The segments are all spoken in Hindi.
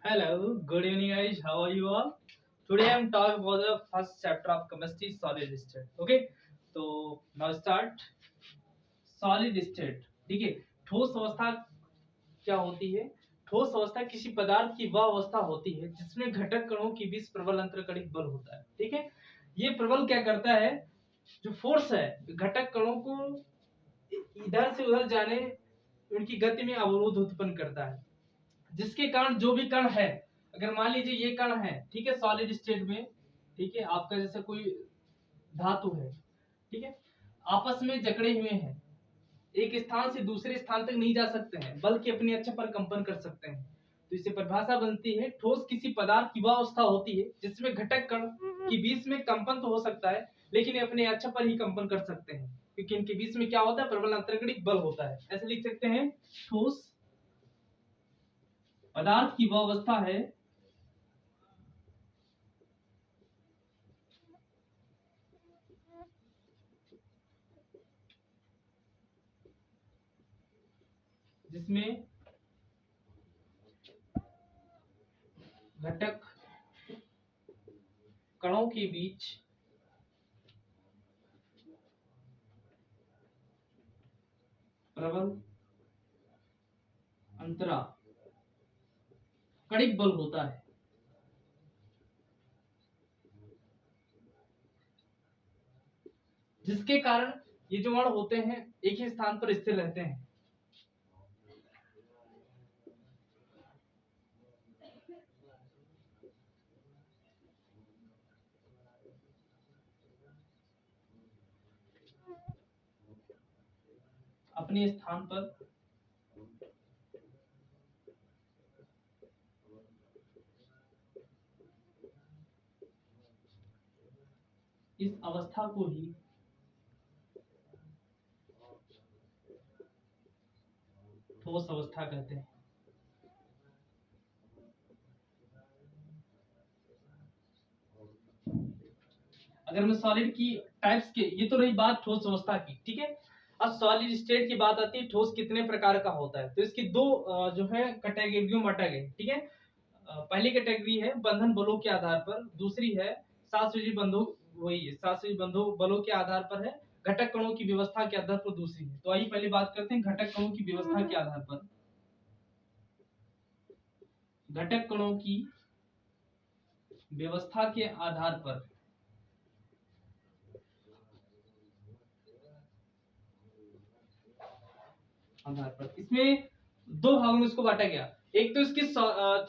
Hello, good evening guys. How are you all? Today I'm talking about the first chapter of chemistry, solid state. Okay, तो now start. Solid state. ठीक है, ठोस अवस्था क्या होती है? ठोस अवस्था किसी पदार्थ की वह अवस्था होती है जिसमें घटक कणों के बीच प्रबल अंतरकणिक बल होता है। ठीक है, ये प्रबल क्या करता है? जो फोर्स है घटक कणों को इधर से उधर जाने उनकी गति में अवरोध उत्पन्न करता है, जिसके कारण जो भी कण है, अगर मान लीजिए ये कण है, ठीक है, सॉलिड स्टेट में, ठीक है, आपका जैसे कोई धातु है, ठीक है, आपस में जकड़े हुए हैं, एक स्थान से दूसरे स्थान तक नहीं जा सकते हैं, बल्कि अपनी अक्ष पर कंपन कर सकते हैं। तो इससे परिभाषा बनती है, ठोस किसी पदार्थ की वह अवस्था होती है जिसमें घटक कण के बीच में कंपन तो हो सकता है, लेकिन ये अपने अक्ष पर ही कंपन कर सकते हैं, क्योंकि इनके बीच में क्या होता है? प्रबल अंतरकणिक बल होता है। ऐसे लिख सकते हैं, ठोस पदार्थ की वह अवस्था है जिसमें घटक कणों के बीच प्रबल अंतराकणिक बल होता है। जिसके कारण ये जो अणु होते हैं एक ही स्थान पर स्थिर रहते हैं। अपने स्थान पर इस अवस्था को ही ठोस अवस्था कहते हैं। अगर मैं सॉलिड की टाइप्स के, ये तो रही बात ठोस अवस्था की, ठीक है। अब सॉलिड स्टेट की बात आती है, ठोस कितने प्रकार का होता है। तो इसकी दो जो है कैटेगरियों में बांटा गया, ठीक है। पहली कैटेगरी है बंधन बलों के आधार पर, दूसरी है सासुजी बंधु, वही सासुजी बंधु बलों के आधार पर है, घटक कणों की व्यवस्था के आधार पर दूसरी है। तो आइए पहले बात करते हैं घटक कणों की व्यवस्था के आधार पर। घटक कणों की व्यवस्था के आधार पर इसमें दो भागों में इसको बांटा गया। एक तो इसकी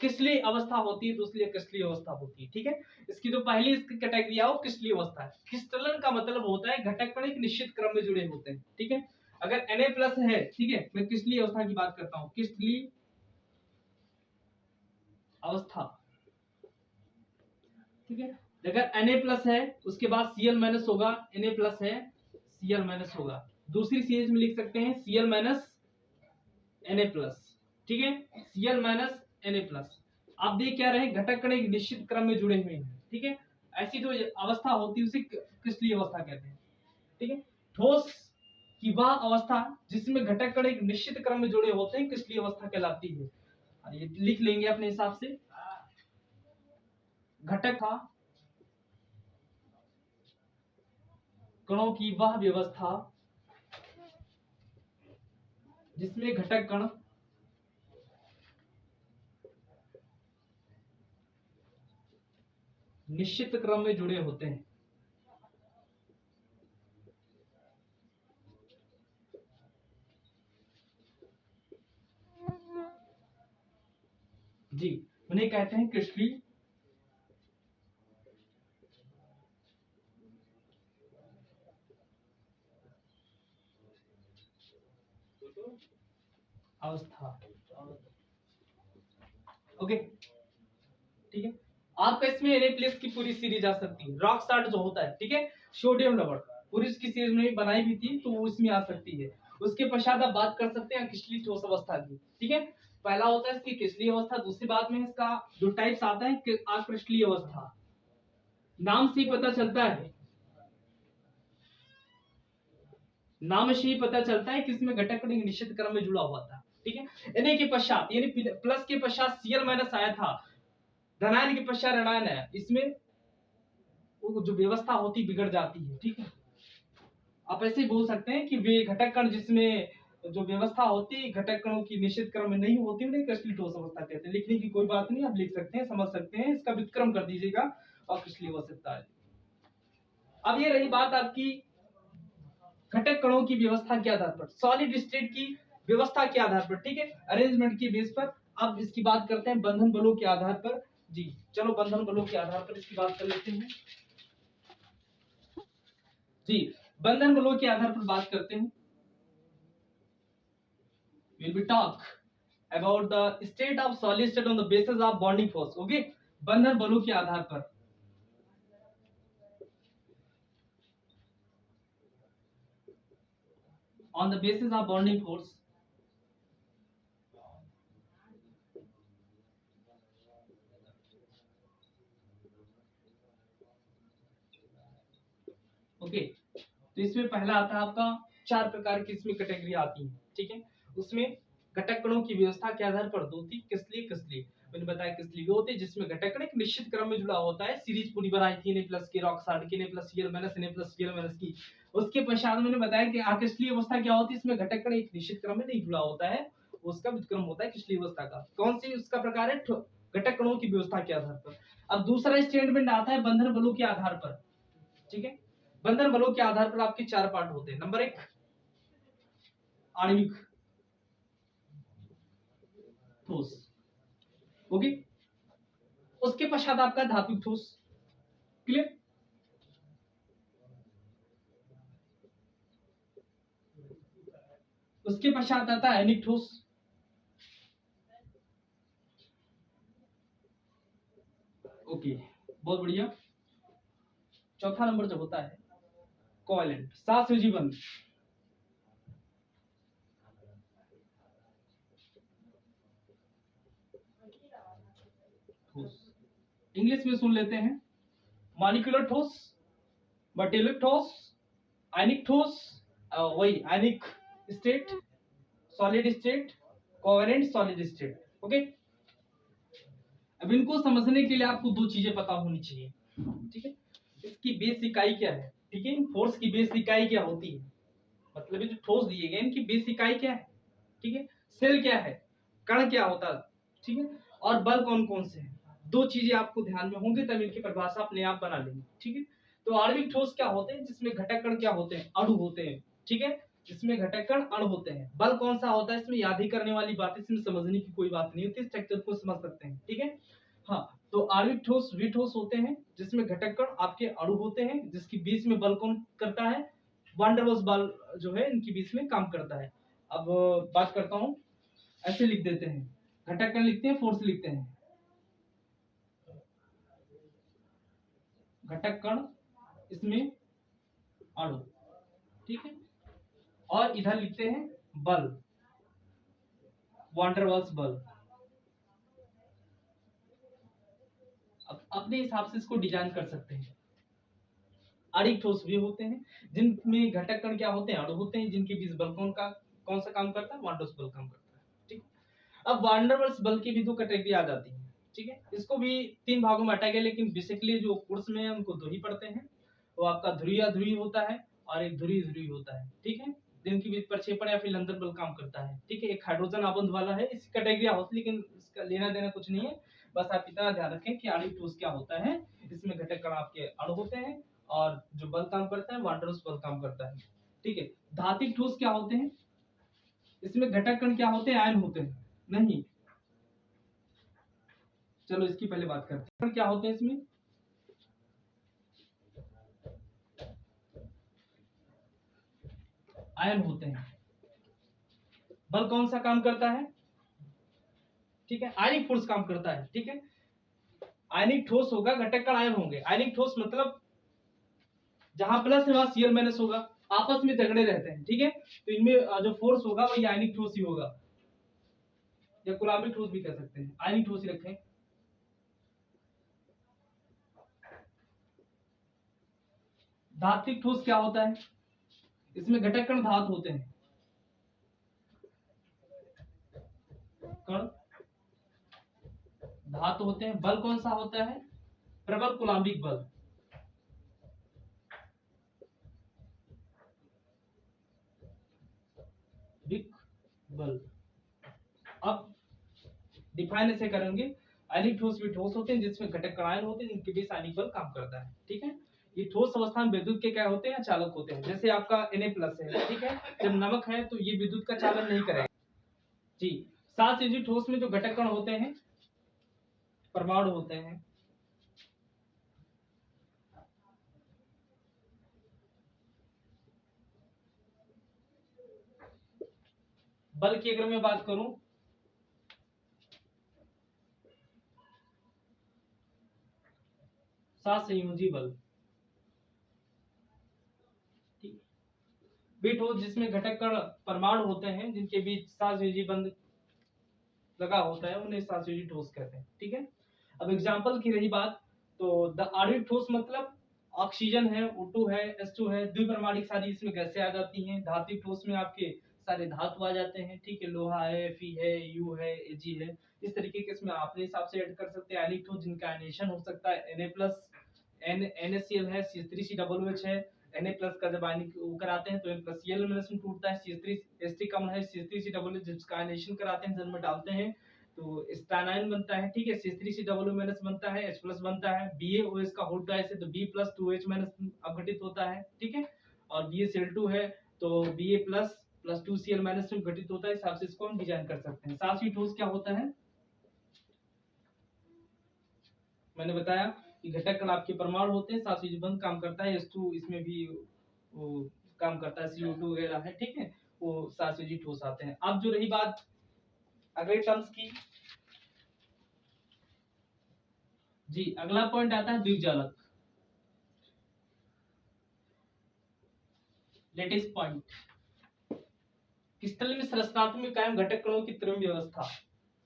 क्रिस्टलीय अवस्था होती है, दूसरी क्रिस्टलीय अवस्था होती है, ठीक है। इसकी जो पहली इसकी कैटेगरी है वो क्रिस्टलीय अवस्था है। क्रिस्टलन का मतलब होता है घटक कण एक निश्चित क्रम में जुड़े होते हैं, ठीक है। अगर Na+ है, ठीक है, मैं क्रिस्टलीय अवस्था की बात करता हूँ, क्रिस्टलीय अवस्था, ठीक है। अगर Na+ है उसके बाद Cl- होगा, Na+ है Cl- होगा, दूसरी सीरीज में लिख सकते हैं Cl- Na+, ठीक है, Cl- Na+। आप देख क्या रहे हैं, घटक कण एक निश्चित क्रम में जुड़े हुए हैं, ठीक है। ऐसी जो अवस्था होती है उसे क्रिस्टलीय अवस्था कहते हैं, ठीक है। ठोस की वह अवस्था जिसमें घटक कण एक निश्चित क्रम में जुड़े होते हैं क्रिस्टलीय अवस्था कहलाती है। ये लिख लेंगे अपने हिसाब से, घटक कणों की वह व्यवस्था जिसमें घटक कण निश्चित क्रम में जुड़े होते हैं। जी, उन्हें कहते हैं क्रिस्टलीय अवस्था। ओके, ठीक है। आपका इसमें Na+ की पूरी सीरीज आ सकती है, रॉक साल्ट जो होता है, ठीक है, सोडियम लवण, पूरी इसकी सीरीज में बनाई भी थी तो वो इसमें आ सकती है। उसके पश्चात आप बात कर सकते हैं क्रिस्टलीय ठोस अवस्था की, ठीक है। पहला होता है इसकी क्रिस्टलीय अवस्था, दूसरी बात में इसका जो टाइप्स आता है अक्रिस्टलीय अवस्था। नाम से ही पता चलता है, नाम से ही पता चलता है कि इसमें घटक कण एक निश्चित क्रम में जुड़ा हुआ था। ठीक है। Na के पश्चात यानी प्लस के पश्चात Cl माइनस आया था, धनायन के पश्चात ऋणायन है, इसमें वो जो व्यवस्था होती बिगड़ जाती है। ठीक है, आप ऐसे ही बोल सकते हैं कि वे घटक कण जिसमें जो व्यवस्था होती घटक कणों की निश्चित क्रम में नहीं होती उन्हें क्रिस्टलीय ठोस अवस्था कहते हैं। लिखने की कोई बात नहीं, आप लिख सकते हैं, समझ सकते हैं, इसका व्युत्क्रम कर दीजिएगा और क्रिस्टलीय अवस्था है। अब ये रही बात आपकी घटक कणों की व्यवस्था के आधार पर, सॉलिड स्टेट की व्यवस्था के आधार पर, ठीक है, अरेंजमेंट की बेस पर। अब इसकी बात करते हैं बंधन बलों के आधार पर। जी चलो बंधन बलों के आधार पर इसकी बात कर लेते हैं। जी बंधन बलों के आधार पर बात करते हैं। We'll be talk about the state of solid state on the basis of bonding force. Okay, बंधन बलों के आधार पर। On the basis of bonding force. Okay, तो इसमें पहला आता है आपका, चार प्रकार की इसमें कैटेगरी आती है। ठीक है, उसमें घटक कणों की व्यवस्था के आधार पर दो थी, किसलिए मैंने बताया किसलिए वो होते हैं जिसमें घटक कण एक निश्चित क्रम में जुड़ा होता है। सीरीज पूरी बनाई थी Na प्लस की, रॉक्सार्ड की Na plus Cl minus Na plus Cl minus की। उसके पश्चात मैंने बताया कि अक्रिस्टलीय अवस्था क्या होती है, इसमें घटक कण एक निश्चित क्रम में नहीं जुड़ा होता है, उसका व्युत्क्रम होता है क्रिस्टलीय अवस्था का। कौन सी उसका प्रकार है, घटक कणों की व्यवस्था के आधार पर। अब दूसरा स्टेटमेंट आता है बंधन बलों के आधार पर। ठीक है, बंधन बलों के आधार पर आपके चार पार्ट होते हैं। नंबर एक आणविक ठोस, ओके, उसके पश्चात आपका धात्विक ठोस, क्लियर, उसके पश्चात आता है आयनिक ठोस, ओके, बहुत बढ़िया। चौथा नंबर जो होता है कोवैलेंट, सहसंयोजी बंध। ठोस इंग्लिश में सुन लेते हैं, मॉलिक्यूलर ठोस, बटेलिक ठोस, आयनिक ठोस, वही आयनिक state, solid state, covalent solid state. Okay, अब इनको समझने के लिए आपको दो चीजें पता होनी चाहिए। ठीक है, इसकी बेस इकाई क्या है, ठीक है, फोर्स की बेस इकाई क्या होती है, मतलब ये जो ठोस दिए गए इनकी बेस इकाई क्या है, ठीक है, सेल क्या है, कण क्या होता है, ठीक है, और बल कौन कौन से हैं। दो चीजें आपको ध्यान में होंगे तब इनकी परिभाषा अपने आप बना लेंगे। ठीक है, तो आणविक ठोस क्या होते हैं, जिसमें घटक कण क्या होते हैं, अणु होते हैं। ठीक है, जिसमें घटक कण अणु होते हैं। बल कौन सा होता है, इसमें याद ही करने वाली बात, इसमें समझने की कोई बात नहीं होती, स्ट्रक्चर को समझ सकते हैं। ठीक है, हाँ, तो आणविक ठोस वे ठोस होते हैं जिसमें घटक कण आपके अणु होते हैं, जिसकी बीच में बल कौन करता है, वान डेर वाल्स बल जो है इनके बीच में काम करता है। अब बात करता हूं, ऐसे लिख देते हैं, घटक कण लिखते हैं, फोर्स लिखते हैं, घटक कण इसमें अणु, ठीक है, और इधर लिखते हैं बल, वान डेर वाल्स बल। अब अपने हिसाब से इसको डिजाइन कर सकते हैं। आणविक ठोस भी होते हैं जिनमें घटक कण क्या होते हैं, अणु होते हैं, जिनके बीच बल कौन सा काम करता है, वान डेर वाल्स बल काम करता है। ठीक, अब वान डेर वाल्स बल की भी दो कैटेगरी आ जाती है। ठीक है, इसको भी तीन भागों में बांटा गया, लेकिन बेसिकली जो कोर्स में है उनको दो ही पढ़ते हैं। वो आपका ध्रुवीय ध्रुवीय होता है और एक ध्रुवीय ध्रुवीय होता है। ठीक है, जिनके बीच प्रक्षेपण या फिर लंदन बल काम करता है। ठीक है, एक हाइड्रोजन आबंध वाला है, इस कैटेगरी होती, लेकिन इसका लेना देना कुछ नहीं है। बस आप इतना ध्यान रखें कि आणविक ठोस क्या होता है, इसमें घटक कण आपके अणु होते हैं और जो बल काम करता है वान डेर वाल्स बल काम करता है। ठीक है, धात्विक ठोस क्या होते हैं, इसमें घटक कण क्या होते हैं, आयन होते हैं, नहीं, चलो इसकी पहले बात करते हैं, क्या होते हैं इसमें, आयन होते हैं। बल कौन सा काम करता है, ठीक है, आयनिक फोर्स काम करता है। ठीक है, आयनिक ठोस होगा, घटक कण आयन होंगे। आयनिक ठोस मतलब जहां प्लस है वहां Cl माइनस होगा, आपस में झगड़े रहते हैं। ठीक है, तो इनमें जो फोर्स होगा वही आयनिक ठोस ही होगा, या कुलाम्बिक ठोस भी कह सकते हैं, आयनिक ठोस ही रखें। धात्विक ठोस क्या होता है, इसमें घटक कण धातु होते हैं। कण धातु होते हैं। बल कौन सा होता है? प्रबल कौलंबिक बल। बिक बल। अब डिफाइन ऐसे करेंगे, आयनिक ठोस भी ठोस होते हैं जिसमें घटक कणाएं होते हैं जिनके बीच आयनिक बल काम करता है। ठीक है, ये ठोस अवस्था में विद्युत के क्या होते हैं? चालक होते हैं। जैसे आपका Na+ है, ठीक है, जब नमक है तो ये विद्युत का चालन नहीं करेगा जी। साथ ही ठोस में जो घटक कण होते हैं, परमाणु होते हैं, बल की अगर मैं बात करूं, सात संयोजी बल। बिट हो जिसमें घटक कण परमाणु होते हैं जिनके बीच सात संयोजी बंध लगा होता है, उन्हें सात संयोजी ठोस कहते हैं। ठीक है, अब एग्जांपल की रही बात, तो द आणविक ठोस मतलब ऑक्सीजन है, O2 है, H2 है, द्विपरमाणिक सारी इसमें गैसें आ जाती हैं। धात्विक ठोस में आपके सारे धातु आ जाते हैं। ठीक है, लोहा है, Fe है, U है, Ag है। इस तरीके के इसमें अपने हिसाब से ऐड कर सकते हैं। आयनिक ठोस जिनका आयनेशन हो सकता है, Na+, NaCl है, CH3COOH है। Na+ का जब आयनिक वो कराते हैं तो N+Cl में टूटता है। CH3 कम है, CH3COOH जिसका आयनेशन कराते हैं, जल में डालते हैं तो स्टानाइन बनता है। ठीक है, CH3COO- बनता है, H+ बनता है। BaOH का होल्ड ट्वाइस है तो B+2H- अपघटित होता है। ठीक है, और BaCl2 है तो Ba++2Cl- में घटित होता है। इस हिसाब से इसको हम डिजाइन कर सकते हैं। साथ ठोस क्या होता है, मैंने बताया कि घटक कण आपके परमाणु होते हैं, साथ ही बंध काम करता है। H2 इसमें भी वो काम करता है, CO2 वगैरह है। ठीक है, वो साथ ही ठोस आते हैं। अब जो रही बात अगले टर्म्स की जी, अगला पॉइंट आता है द्विजालक, लेटेस्ट पॉइंट। क्रिस्टल में संरचनात्मक कायम घटक कणों की त्रिम व्यवस्था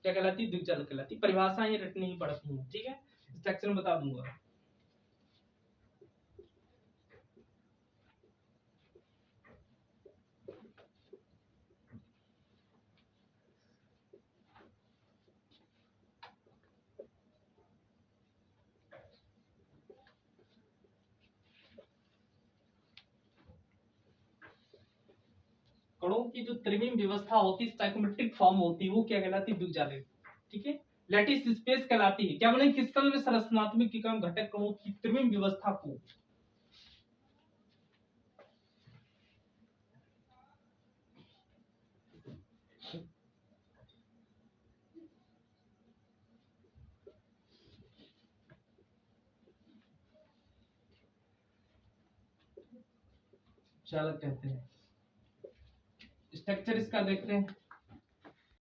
क्या कहलाती है? द्विजालक कहलाती है। परिभाषा ये रटनी ही पड़ती है। ठीक है, स्ट्रक्चर में बता दूंगा। कणों की जो त्रिविम व्यवस्था होती है, स्टैकोमेट्रिक फॉर्म होती है, वो क्या कहलाती है? द्विजालक। ठीक है, लैटिस स्पेस कहलाती है। क्या बोले? क्रिस्टल में संरचनात्मक की काम घटक कणों की त्रिविम व्यवस्था को चालक कहते हैं। स्ट्रक्चर इसका देखते हैं।